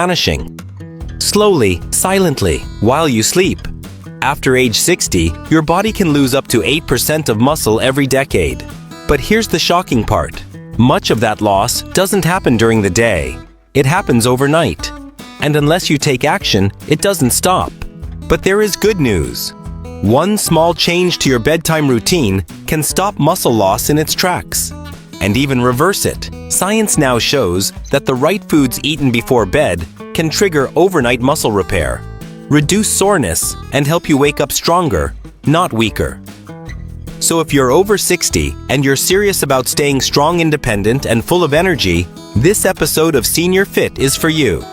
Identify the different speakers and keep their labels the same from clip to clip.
Speaker 1: vanishing. Slowly, silently, while you sleep. After age 60, your body can lose up to 8% of muscle every decade. But here's the shocking part. Much of that loss doesn't happen during the day. It happens overnight. And unless you take action, it doesn't stop. But there is good news. One small change to your bedtime routine can stop muscle loss in its tracks, and even reverse it. Science now shows that the right foods eaten before bed can trigger overnight muscle repair, reduce soreness, and help you wake up stronger, not weaker. So if you're over 60 and you're serious about staying strong, independent, and full of energy, this episode of Senior Fit is for you.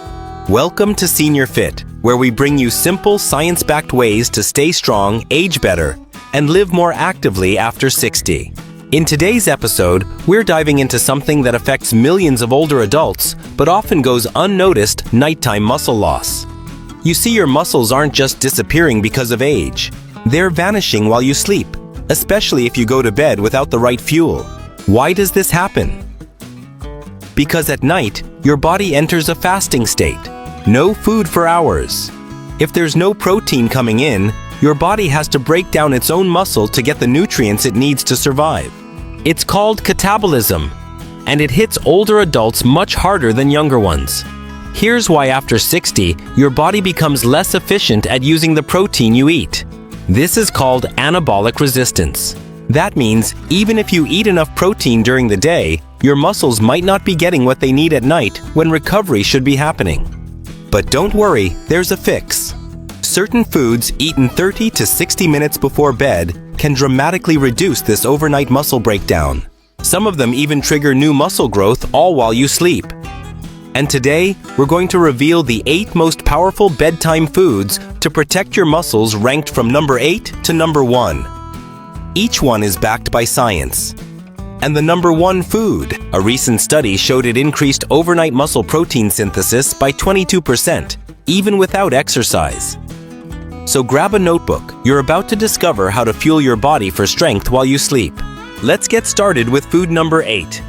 Speaker 1: Welcome to Senior Fit, where we bring you simple, science-backed ways to stay strong, age better, and live more actively after 60. In today's episode, we're diving into something that affects millions of older adults, but often goes unnoticed: nighttime muscle loss. You see, your muscles aren't just disappearing because of age. They're vanishing while you sleep, especially if you go to bed without the right fuel. Why does this happen? Because at night, your body enters a fasting state. No food for hours. If there's no protein coming in, your body has to break down its own muscle to get the nutrients it needs to survive. It's called catabolism, and it hits older adults much harder than younger ones. Here's why after 60, your body becomes less efficient at using the protein you eat. This is called anabolic resistance. That means even if you eat enough protein during the day, your muscles might not be getting what they need at night when recovery should be happening. But don't worry, there's a fix. Certain foods eaten 30 to 60 minutes before bed can dramatically reduce this overnight muscle breakdown. Some of them even trigger new muscle growth, all while you sleep. And today, we're going to reveal the 8 most powerful bedtime foods to protect your muscles, ranked from number 8 to number 1. Each one is backed by science. And the number 1 food, a recent study showed it increased overnight muscle protein synthesis by 22%, even without exercise. So grab a notebook. You're about to discover how to fuel your body for strength while you sleep. Let's get started with food number 8.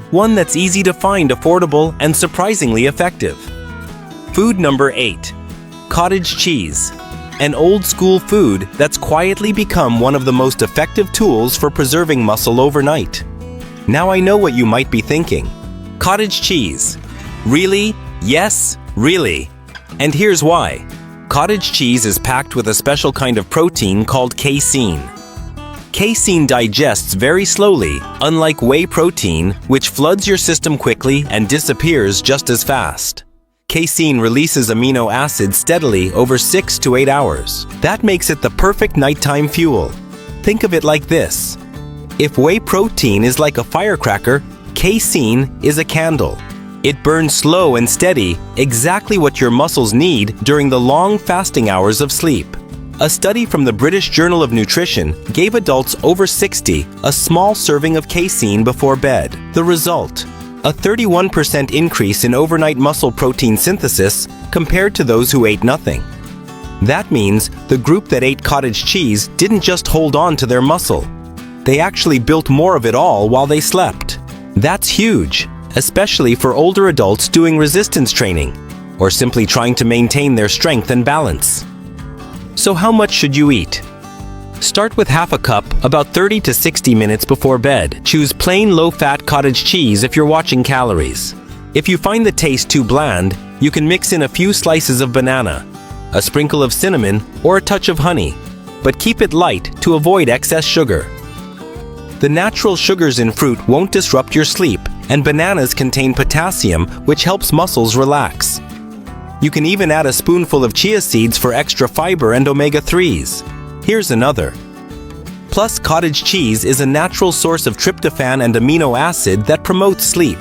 Speaker 1: One that's easy to find, affordable, and surprisingly effective. Food number 8. Cottage cheese. An old-school food that's quietly become one of the most effective tools for preserving muscle overnight. Now I know what you might be thinking. Cottage cheese. Really? Yes, really. And here's why. Cottage cheese is packed with a special kind of protein called casein. Casein digests very slowly, unlike whey protein, which floods your system quickly and disappears just as fast. Casein releases amino acids steadily over 6 to 8 hours. That makes it the perfect nighttime fuel. Think of it like this. If whey protein is like a firecracker, casein is a candle. It burns slow and steady, exactly what your muscles need during the long fasting hours of sleep. A study from the British Journal of Nutrition gave adults over 60 a small serving of casein before bed. The result: a 31% increase in overnight muscle protein synthesis compared to those who ate nothing. That means the group that ate cottage cheese didn't just hold on to their muscle. They actually built more of it all while they slept. That's huge, especially for older adults doing resistance training or simply trying to maintain their strength and balance. So how much should you eat? Start with half a cup about 30 to 60 minutes before bed. Choose plain low-fat cottage cheese if you're watching calories. If you find the taste too bland, you can mix in a few slices of banana, a sprinkle of cinnamon, or a touch of honey, but keep it light to avoid excess sugar. The natural sugars in fruit won't disrupt your sleep, and bananas contain potassium, which helps muscles relax. You can even add a spoonful of chia seeds for extra fiber and omega-3s. Here's another. Plus, cottage cheese is a natural source of tryptophan and amino acid that promotes sleep.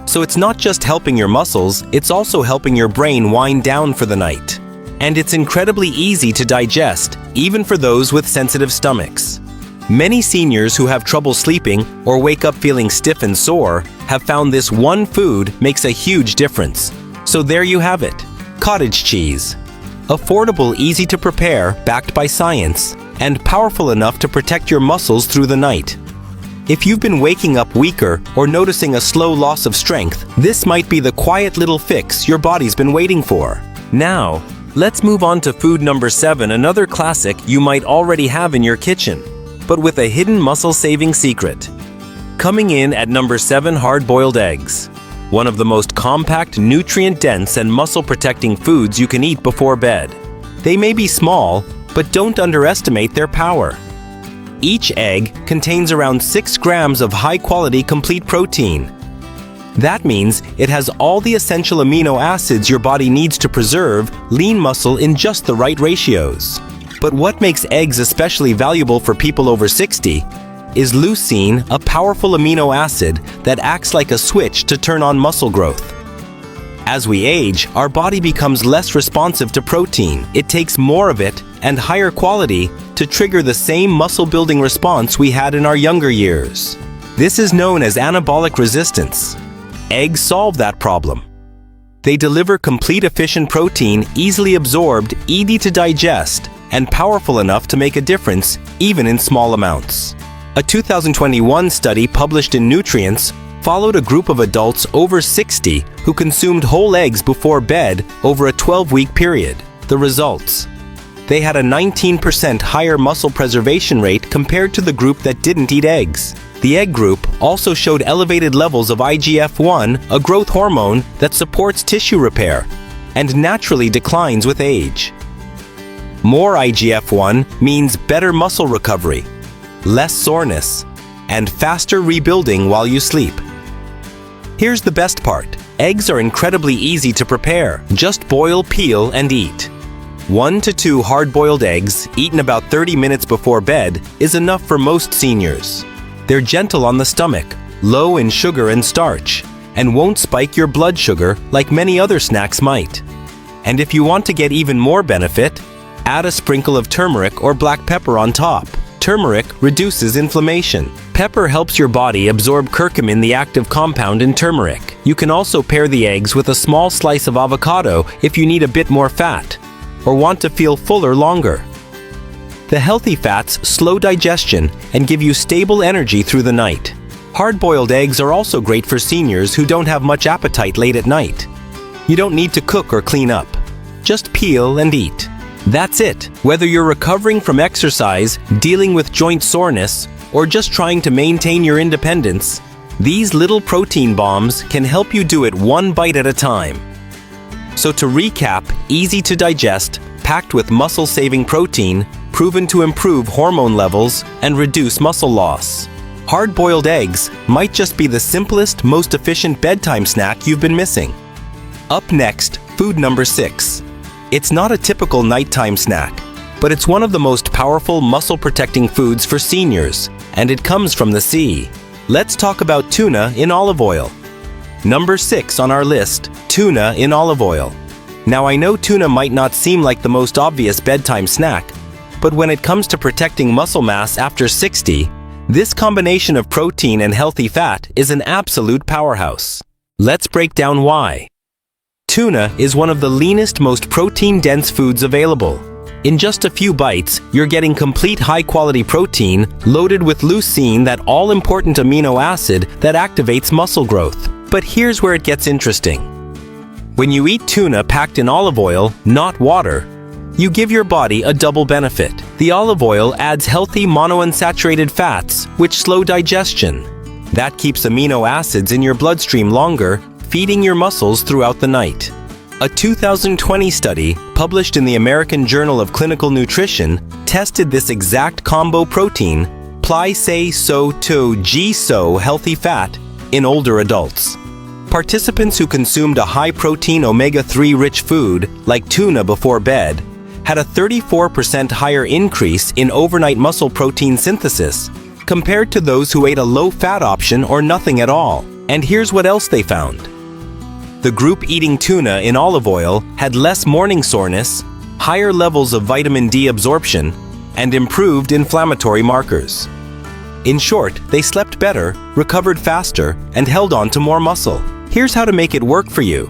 Speaker 1: So it's not just helping your muscles, it's also helping your brain wind down for the night. And it's incredibly easy to digest, even for those with sensitive stomachs. Many seniors who have trouble sleeping or wake up feeling stiff and sore have found this one food makes a huge difference. So there you have it, cottage cheese. Affordable, easy to prepare, backed by science, and powerful enough to protect your muscles through the night. If you've been waking up weaker or noticing a slow loss of strength, this might be the quiet little fix your body's been waiting for. Now, let's move on to food number 7, another classic you might already have in your kitchen, but with a hidden muscle-saving secret. Coming in at number 7, hard-boiled eggs. One of the most compact, nutrient-dense, and muscle-protecting foods you can eat before bed. They may be small, but don't underestimate their power. Each egg contains around 6 grams of high-quality complete protein. That means it has all the essential amino acids your body needs to preserve lean muscle in just the right ratios. But what makes eggs especially valuable for people over 60 is leucine, a powerful amino acid that acts like a switch to turn on muscle growth. As we age, our body becomes less responsive to protein. It takes more of it and higher quality to trigger the same muscle-building response we had in our younger years. This is known as anabolic resistance. Eggs solve that problem. They deliver complete efficient protein, easily absorbed, easy to digest, and powerful enough to make a difference even in small amounts. A 2021 study published in Nutrients followed a group of adults over 60 who consumed whole eggs before bed over a 12-week period. The results: they had a 19% higher muscle preservation rate compared to the group that didn't eat eggs. The egg group also showed elevated levels of IGF-1, a growth hormone that supports tissue repair and naturally declines with age. More IGF-1 means better muscle recovery, less soreness, and faster rebuilding while you sleep. Here's the best part. Eggs are incredibly easy to prepare. Just boil, peel, and eat. 1 to 2 hard-boiled eggs, eaten about 30 minutes before bed, is enough for most seniors. They're gentle on the stomach, low in sugar and starch, and won't spike your blood sugar like many other snacks might. And if you want to get even more benefit, add a sprinkle of turmeric or black pepper on top. Turmeric reduces inflammation. Pepper helps your body absorb curcumin, the active compound in turmeric. You can also pair the eggs with a small slice of avocado if you need a bit more fat or want to feel fuller longer. The healthy fats slow digestion and give you stable energy through the night. Hard-boiled eggs are also great for seniors who don't have much appetite late at night. You don't need to cook or clean up. Just peel and eat. That's it. Whether you're recovering from exercise, dealing with joint soreness, or just trying to maintain your independence, these little protein bombs can help you do it one bite at a time. So to recap, easy to digest, packed with muscle-saving protein, proven to improve hormone levels and reduce muscle loss. Hard-boiled eggs might just be the simplest, most efficient bedtime snack you've been missing. Up next, food number 6. It's not a typical nighttime snack, but it's one of the most powerful muscle-protecting foods for seniors, and it comes from the sea. Let's talk about tuna in olive oil. Number 6 on our list, tuna in olive oil. Now I know tuna might not seem like the most obvious bedtime snack, but when it comes to protecting muscle mass after 60, this combination of protein and healthy fat is an absolute powerhouse. Let's break down why. Tuna is one of the leanest, most protein-dense foods available. In just a few bites, you're getting complete high-quality protein loaded with leucine, that all-important amino acid that activates muscle growth. But here's where it gets interesting. When you eat tuna packed in olive oil, not water, you give your body a double benefit. The olive oil adds healthy monounsaturated fats, which slow digestion. That keeps amino acids in your bloodstream longer, feeding your muscles throughout the night. A 2020 study, published in the American Journal of Clinical Nutrition, tested this exact combo protein, pli-say-so-to-g-so healthy fat, in older adults. Participants who consumed a high-protein omega-3 rich food, like tuna before bed, had a 34% higher increase in overnight muscle protein synthesis compared to those who ate a low-fat option or nothing at all. And here's what else they found. The group eating tuna in olive oil had less morning soreness, higher levels of vitamin D absorption, and improved inflammatory markers. In short, they slept better, recovered faster, and held on to more muscle. Here's how to make it work for you.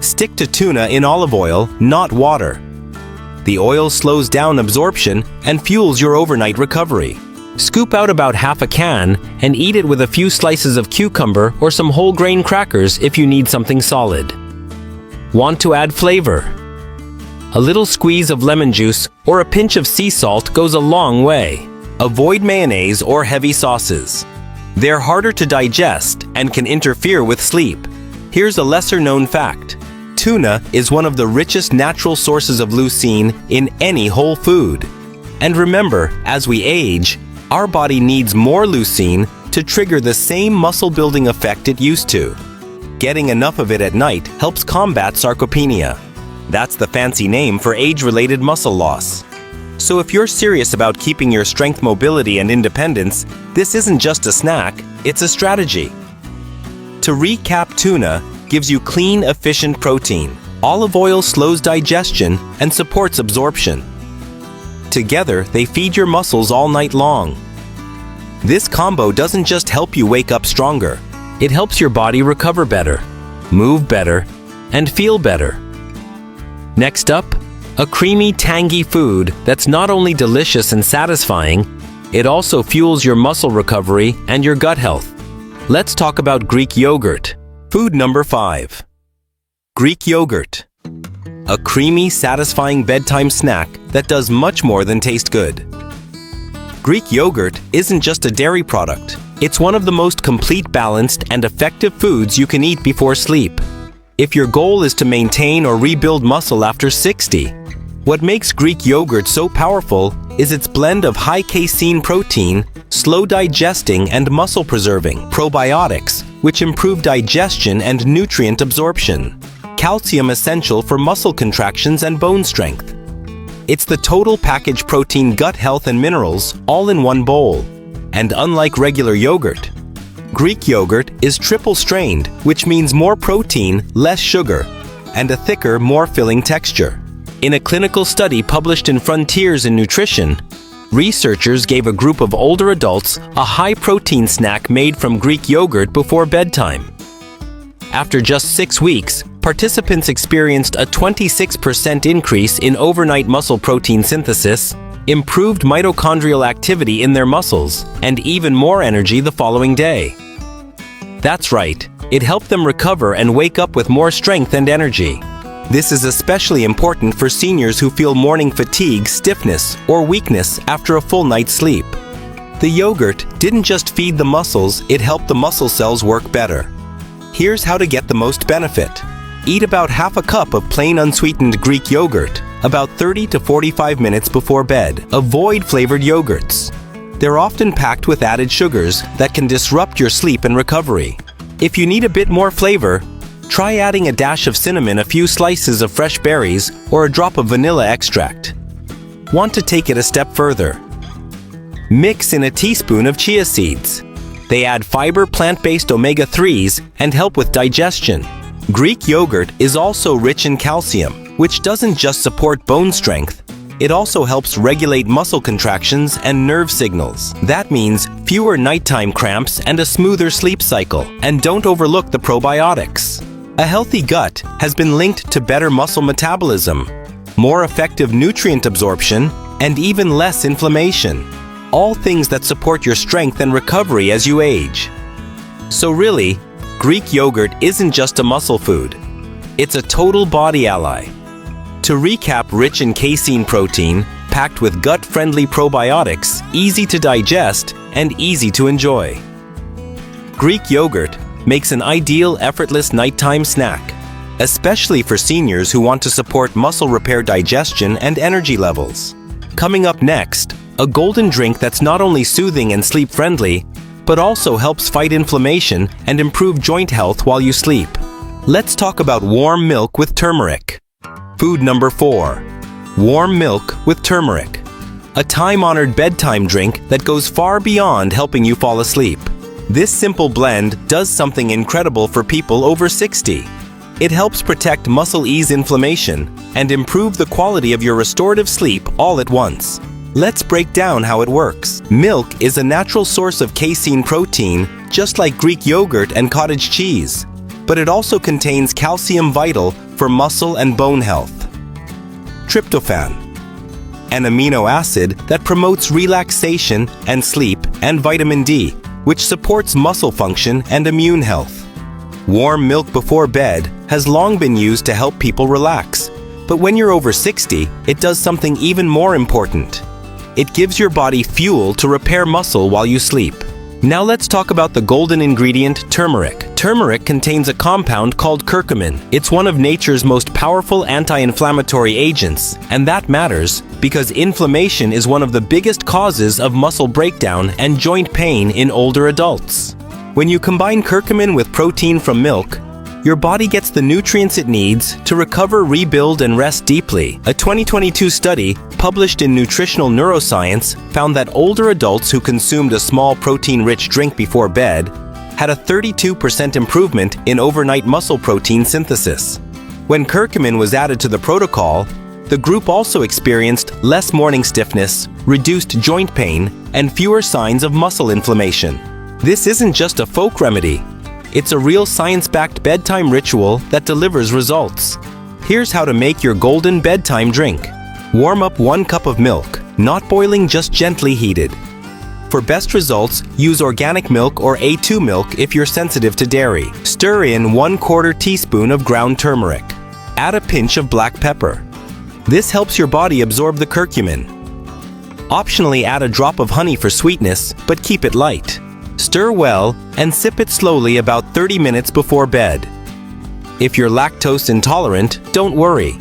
Speaker 1: Stick to tuna in olive oil, not water. The oil slows down absorption and fuels your overnight recovery. Scoop out about half a can and eat it with a few slices of cucumber or some whole grain crackers if you need something solid. Want to add flavor? A little squeeze of lemon juice or a pinch of sea salt goes a long way. Avoid mayonnaise or heavy sauces. They're harder to digest and can interfere with sleep. Here's a lesser-known fact. Tuna is one of the richest natural sources of leucine in any whole food. And remember, as we age, our body needs more leucine to trigger the same muscle-building effect it used to. Getting enough of it at night helps combat sarcopenia. That's the fancy name for age-related muscle loss. So if you're serious about keeping your strength, mobility, and independence, this isn't just a snack, it's a strategy. To recap, tuna gives you clean, efficient protein. Olive oil slows digestion and supports absorption. Together, they feed your muscles all night long. This combo doesn't just help you wake up stronger, it helps your body recover better, move better, and feel better. Next up, a creamy, tangy food that's not only delicious and satisfying, it also fuels your muscle recovery and your gut health. Let's talk about Greek yogurt. Food number 5. Greek yogurt. A creamy, satisfying bedtime snack that does much more than taste good. Greek yogurt isn't just a dairy product. It's one of the most complete, balanced, and effective foods you can eat before sleep. If your goal is to maintain or rebuild muscle after 60, what makes Greek yogurt so powerful is its blend of high casein protein, slow digesting and muscle-preserving probiotics, which improve digestion and nutrient absorption. Calcium essential for muscle contractions and bone strength. It's the total package: protein, gut health, and minerals all in one bowl. And unlike regular yogurt, Greek yogurt is triple-strained, which means more protein, less sugar, and a thicker, more filling texture. In a clinical study published in Frontiers in Nutrition, researchers gave a group of older adults a high-protein snack made from Greek yogurt before bedtime. After just 6 weeks, participants experienced a 26% increase in overnight muscle protein synthesis, improved mitochondrial activity in their muscles, and even more energy the following day. That's right, it helped them recover and wake up with more strength and energy. This is especially important for seniors who feel morning fatigue, stiffness, or weakness after a full night's sleep. The yogurt didn't just feed the muscles, it helped the muscle cells work better. Here's how to get the most benefit. Eat about half a cup of plain unsweetened Greek yogurt about 30 to 45 minutes before bed. Avoid flavored yogurts. They're often packed with added sugars that can disrupt your sleep and recovery. If you need a bit more flavor, try adding a dash of cinnamon, a few slices of fresh berries, or a drop of vanilla extract. Want to take it a step further? Mix in a teaspoon of chia seeds. They add fiber, plant-based omega-3s, and help with digestion. Greek yogurt is also rich in calcium, which doesn't just support bone strength, it also helps regulate muscle contractions and nerve signals. That means fewer nighttime cramps and a smoother sleep cycle. And don't overlook the probiotics. A healthy gut has been linked to better muscle metabolism, more effective nutrient absorption, and even less inflammation. All things that support your strength and recovery as you age. So really, Greek yogurt isn't just a muscle food. It's a total body ally. To recap, rich in casein protein, packed with gut-friendly probiotics, easy to digest, and easy to enjoy. Greek yogurt makes an ideal, effortless nighttime snack, especially for seniors who want to support muscle repair, digestion, and energy levels. Coming up next, a golden drink that's not only soothing and sleep-friendly, but also helps fight inflammation and improve joint health while you sleep. Let's talk about warm milk with turmeric. Food number 4. Warm milk with turmeric. A time-honored bedtime drink that goes far beyond helping you fall asleep. This simple blend does something incredible for people over 60. It helps protect muscle, ease inflammation, and improve the quality of your restorative sleep all at once. Let's break down how it works. Milk is a natural source of casein protein, just like Greek yogurt and cottage cheese, but it also contains calcium, vital for muscle and bone health. Tryptophan. an amino acid that promotes relaxation and sleep, and vitamin D, which supports muscle function and immune health. Warm milk before bed has long been used to help people relax, but when you're over 60, it does something even more important. It gives your body fuel to repair muscle while you sleep. Now let's talk about the golden ingredient, turmeric. Turmeric contains a compound called curcumin. It's one of nature's most powerful anti-inflammatory agents, and that matters because inflammation is one of the biggest causes of muscle breakdown and joint pain in older adults. When you combine curcumin with protein from milk, your body gets the nutrients it needs to recover, rebuild, and rest deeply. A 2022 study published in Nutritional Neuroscience found that older adults who consumed a small protein-rich drink before bed had a 32% improvement in overnight muscle protein synthesis. When curcumin was added to the protocol, the group also experienced less morning stiffness, reduced joint pain, and fewer signs of muscle inflammation. This isn't just a folk remedy. It's a real science-backed bedtime ritual that delivers results. Here's how to make your golden bedtime drink. Warm up 1 cup of milk, not boiling, just gently heated. For best results, use organic milk or A2 milk if you're sensitive to dairy. Stir in 1/4 teaspoon of ground turmeric. Add a pinch of black pepper. This helps your body absorb the curcumin. Optionally, add a drop of honey for sweetness, but keep it light. Stir well and sip it slowly about 30 minutes before bed. If you're lactose intolerant, don't worry.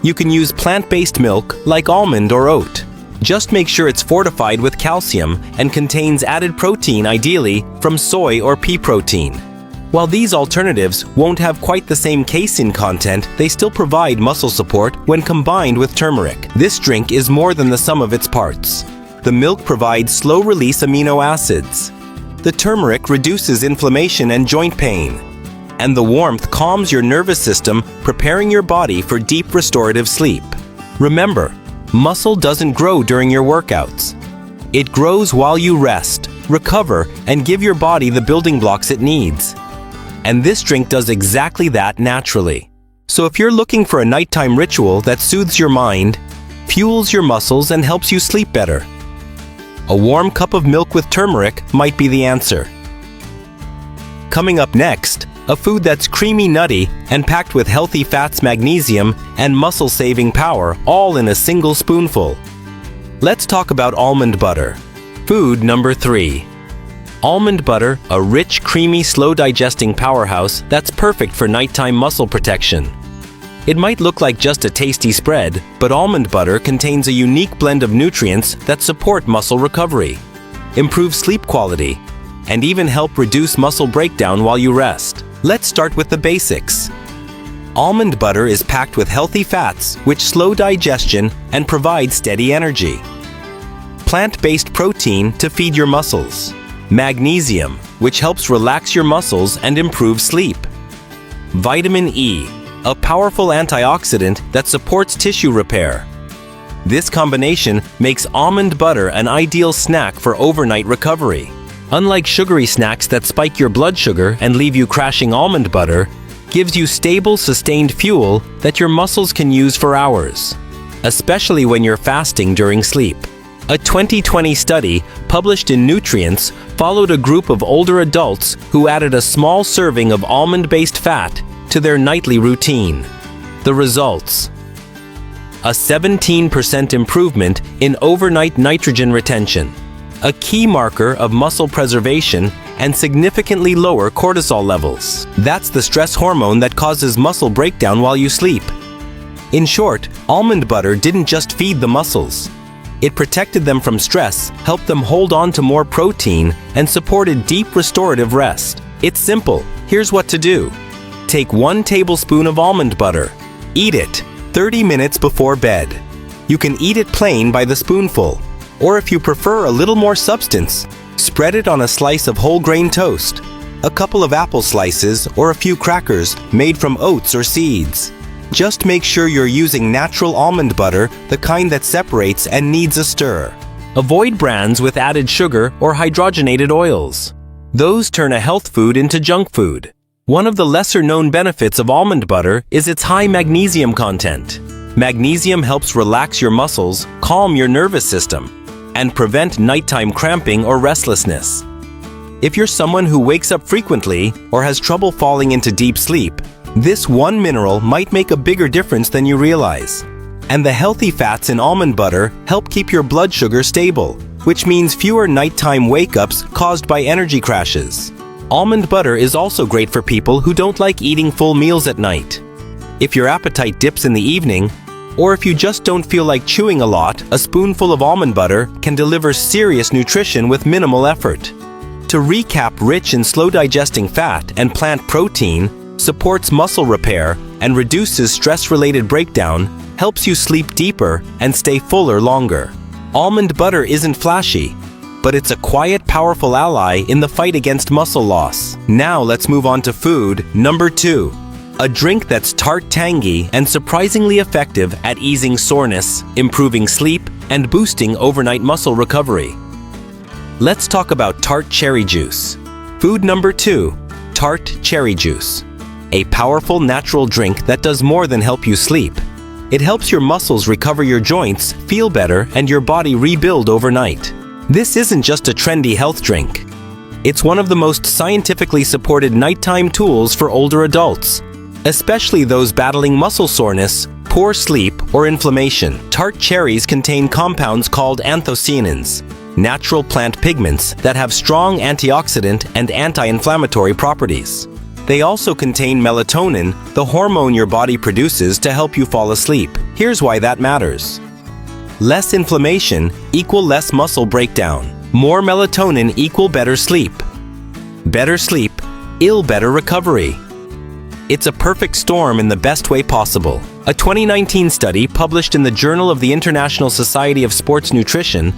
Speaker 1: You can use plant-based milk like almond or oat. Just make sure it's fortified with calcium and contains added protein, ideally from soy or pea protein. While these alternatives won't have quite the same casein content, they still provide muscle support when combined with turmeric. This drink is more than the sum of its parts. The milk provides slow-release amino acids. The turmeric reduces inflammation and joint pain. And the warmth calms your nervous system, preparing your body for deep restorative sleep. Remember, muscle doesn't grow during your workouts. It grows while you rest, recover, and give your body the building blocks it needs. And this drink does exactly that naturally. So if you're looking for a nighttime ritual that soothes your mind, fuels your muscles, and helps you sleep better, a warm cup of milk with turmeric might be the answer. Coming up next, a food that's creamy, nutty, and packed with healthy fats, magnesium, and muscle-saving power, all in a single spoonful. Let's talk about almond butter. Food number 3. Almond butter, a rich, creamy, slow-digesting powerhouse that's perfect for nighttime muscle protection. It might look like just a tasty spread, but almond butter contains a unique blend of nutrients that support muscle recovery, improve sleep quality, and even help reduce muscle breakdown while you rest. Let's start with the basics. Almond butter is packed with healthy fats, which slow digestion and provide steady energy. Plant-based protein to feed your muscles. Magnesium, which helps relax your muscles and improve sleep. Vitamin E, a powerful antioxidant that supports tissue repair. This combination makes almond butter an ideal snack for overnight recovery. Unlike sugary snacks that spike your blood sugar and leave you crashing, almond butter gives you stable, sustained fuel that your muscles can use for hours, especially when you're fasting during sleep. A 2020 study published in Nutrients followed a group of older adults who added a small serving of almond-based fat to their nightly routine. The results: a 17% improvement in overnight nitrogen retention, a key marker of muscle preservation, and significantly lower cortisol levels. That's the stress hormone that causes muscle breakdown while you sleep. In short, almond butter didn't just feed the muscles. It protected them from stress, helped them hold on to more protein, and supported deep restorative rest. It's simple. Here's what to do. Take 1 tablespoon of almond butter. Eat it 30 minutes before bed. You can eat it plain by the spoonful, or if you prefer a little more substance, spread it on a slice of whole grain toast, a couple of apple slices, or a few crackers made from oats or seeds. Just make sure you're using natural almond butter, the kind that separates and needs a stir. Avoid brands with added sugar or hydrogenated oils. Those turn a health food into junk food. One of the lesser-known benefits of almond butter is its high magnesium content. Magnesium helps relax your muscles, calm your nervous system, and prevent nighttime cramping or restlessness. If you're someone who wakes up frequently or has trouble falling into deep sleep, this one mineral might make a bigger difference than you realize. And the healthy fats in almond butter help keep your blood sugar stable, which means fewer nighttime wake-ups caused by energy crashes. Almond butter is also great for people who don't like eating full meals at night. If your appetite dips in the evening, or if you just don't feel like chewing a lot, a spoonful of almond butter can deliver serious nutrition with minimal effort. To recap, rich in slow-digesting fat and plant protein, supports muscle repair and reduces stress-related breakdown, helps you sleep deeper and stay fuller longer. Almond butter isn't flashy, but it's a quiet, powerful ally in the fight against muscle loss. Now let's move on to food number 2. A drink that's tart, tangy, and surprisingly effective at easing soreness, improving sleep, and boosting overnight muscle recovery. Let's talk about tart cherry juice. Food number 2, tart cherry juice. A powerful natural drink that does more than help you sleep. It helps your muscles recover, your joints feel better, and your body rebuild overnight. This isn't just a trendy health drink. It's one of the most scientifically supported nighttime tools for older adults, especially those battling muscle soreness, poor sleep, or inflammation. Tart cherries contain compounds called anthocyanins, natural plant pigments that have strong antioxidant and anti-inflammatory properties. They also contain melatonin, the hormone your body produces to help you fall asleep. Here's why that matters. Less inflammation equal less muscle breakdown. More melatonin equal better sleep. Better sleep, better recovery. It's a perfect storm in the best way possible. A 2019 study published in the Journal of the International Society of Sports Nutrition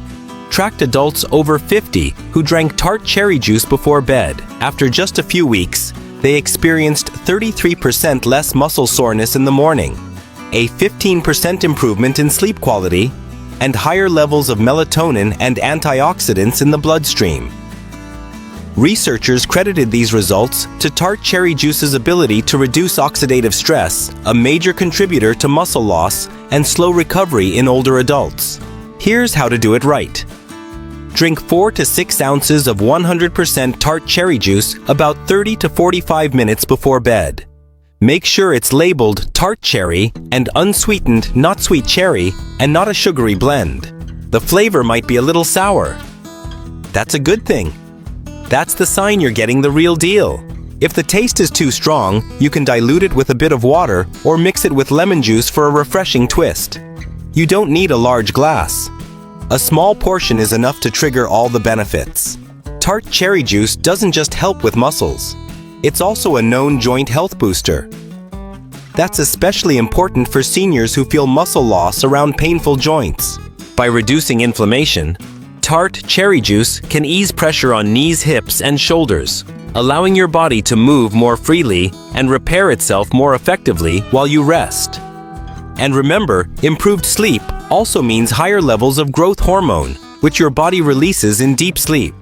Speaker 1: tracked adults over 50 who drank tart cherry juice before bed. After just a few weeks, they experienced 33% less muscle soreness in the morning, a 15% improvement in sleep quality, and higher levels of melatonin and antioxidants in the bloodstream. Researchers credited these results to tart cherry juice's ability to reduce oxidative stress, a major contributor to muscle loss and slow recovery in older adults. Here's how to do it right. Drink 4 to 6 ounces of 100% tart cherry juice about 30 to 45 minutes before bed. Make sure it's labeled tart cherry and unsweetened, not sweet cherry, and not a sugary blend. The flavor might be a little sour. That's a good thing. That's the sign you're getting the real deal. If the taste is too strong, you can dilute it with a bit of water or mix it with lemon juice for a refreshing twist. You don't need a large glass. A small portion is enough to trigger all the benefits. Tart cherry juice doesn't just help with muscles. It's also a known joint health booster. That's especially important for seniors who feel muscle loss around painful joints. By reducing inflammation, tart cherry juice can ease pressure on knees, hips, and shoulders, allowing your body to move more freely and repair itself more effectively while you rest. And remember, improved sleep also means higher levels of growth hormone, which your body releases in deep sleep.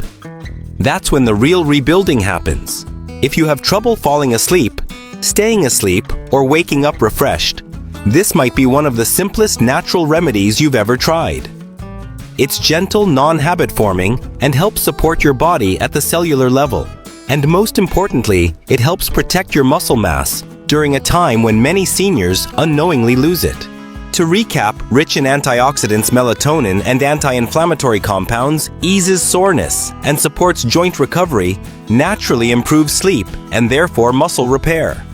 Speaker 1: That's when the real rebuilding happens. If you have trouble falling asleep, staying asleep, or waking up refreshed, this might be one of the simplest natural remedies you've ever tried. It's gentle, non-habit forming, and helps support your body at the cellular level. And most importantly, it helps protect your muscle mass during a time when many seniors unknowingly lose it. To recap, rich in antioxidants, melatonin, and anti-inflammatory compounds, eases soreness and supports joint recovery, naturally improves sleep, and therefore muscle repair.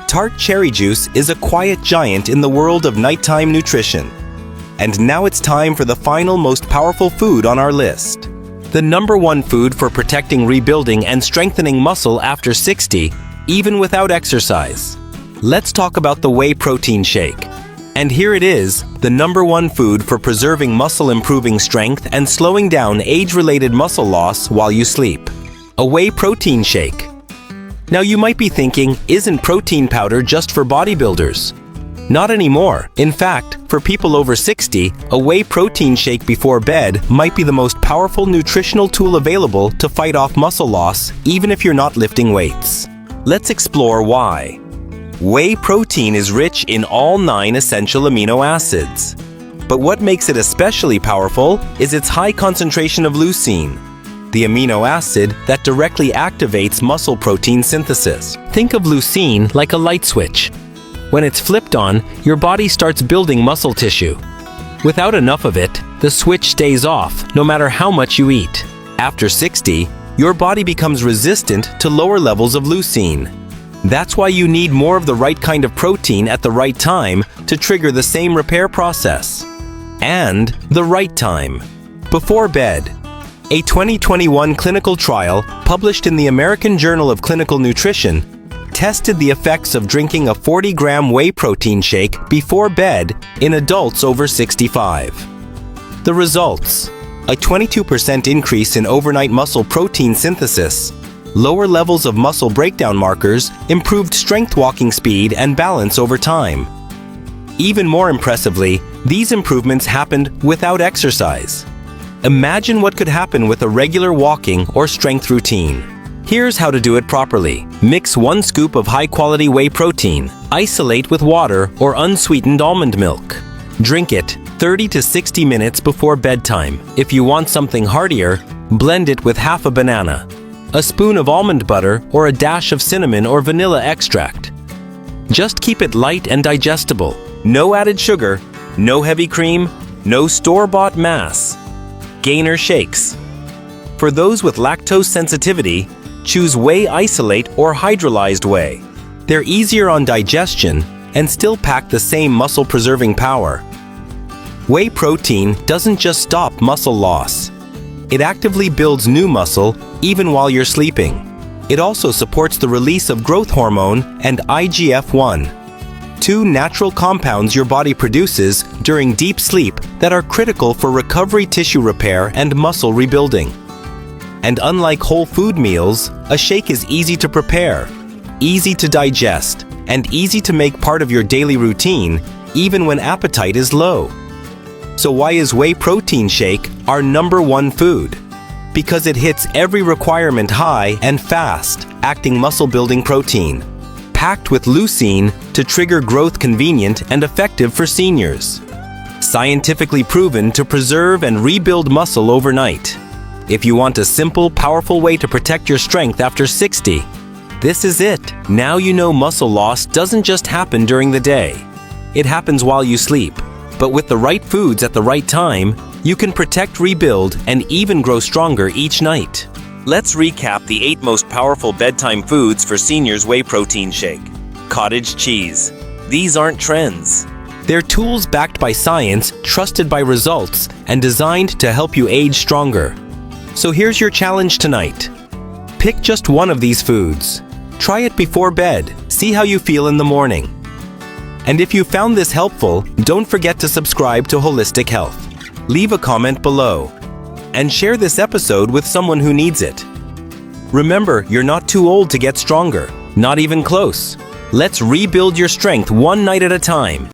Speaker 1: Tart cherry juice is a quiet giant in the world of nighttime nutrition. And now it's time for the final most powerful food on our list. The #1 food for protecting, rebuilding, and strengthening muscle after 60, even without exercise. Let's talk about the whey protein shake. And here it is, the #1 food for preserving muscle, improving strength, and slowing down age-related muscle loss while you sleep. A whey protein shake. Now you might be thinking, isn't protein powder just for bodybuilders? Not anymore. In fact, for people over 60, a whey protein shake before bed might be the most powerful nutritional tool available to fight off muscle loss, even if you're not lifting weights. Let's explore why. Whey protein is rich in all 9 essential amino acids. But what makes it especially powerful is its high concentration of leucine, the amino acid that directly activates muscle protein synthesis. Think of leucine like a light switch. When it's flipped on, your body starts building muscle tissue. Without enough of it, the switch stays off no matter how much you eat. After 60, your body becomes resistant to lower levels of leucine. That's why you need more of the right kind of protein at the right time to trigger the same repair process. And the right time. Before bed. A 2021 clinical trial published in the American Journal of Clinical Nutrition tested the effects of drinking a 40-gram whey protein shake before bed in adults over 65. The results: a 22% increase in overnight muscle protein synthesis, lower levels of muscle breakdown markers, improved strength walking speed and balance over time. Even more impressively, these improvements happened without exercise. Imagine what could happen with a regular walking or strength routine. Here's how to do it properly. Mix 1 scoop of high-quality whey protein. Isolate with water or unsweetened almond milk. Drink it 30 to 60 minutes before bedtime. If you want something heartier, blend it with half a banana, a spoon of almond butter, or a dash of cinnamon or vanilla extract. Just keep it light and digestible. No added sugar, no heavy cream, no store-bought mass. Gainer shakes. For those with lactose sensitivity, choose whey isolate or hydrolyzed whey. They're easier on digestion and still pack the same muscle-preserving power. Whey protein doesn't just stop muscle loss. It actively builds new muscle even while you're sleeping. It also supports the release of growth hormone and IGF-1, 2 natural compounds your body produces during deep sleep that are critical for recovery, tissue repair, and muscle rebuilding. And unlike whole food meals, a shake is easy to prepare, easy to digest, and easy to make part of your daily routine, even when appetite is low. So why is whey protein shake our #1 food? Because it hits every requirement high and fast, acting muscle-building protein, packed with leucine to trigger growth, convenient and effective for seniors. Scientifically proven to preserve and rebuild muscle overnight. If you want a simple, powerful way to protect your strength after 60, this is it. Now you know muscle loss doesn't just happen during the day. It happens while you sleep. But with the right foods at the right time, you can protect, rebuild, and even grow stronger each night. Let's recap the 8 most powerful bedtime foods for seniors' whey protein shake. Cottage cheese. These aren't trends. They're tools backed by science, trusted by results, and designed to help you age stronger. So here's your challenge tonight. Pick just one of these foods. Try it before bed. See how you feel in the morning. And if you found this helpful, don't forget to subscribe to Holistic Health. Leave a comment below. And share this episode with someone who needs it. Remember, you're not too old to get stronger. Not even close. Let's rebuild your strength one night at a time.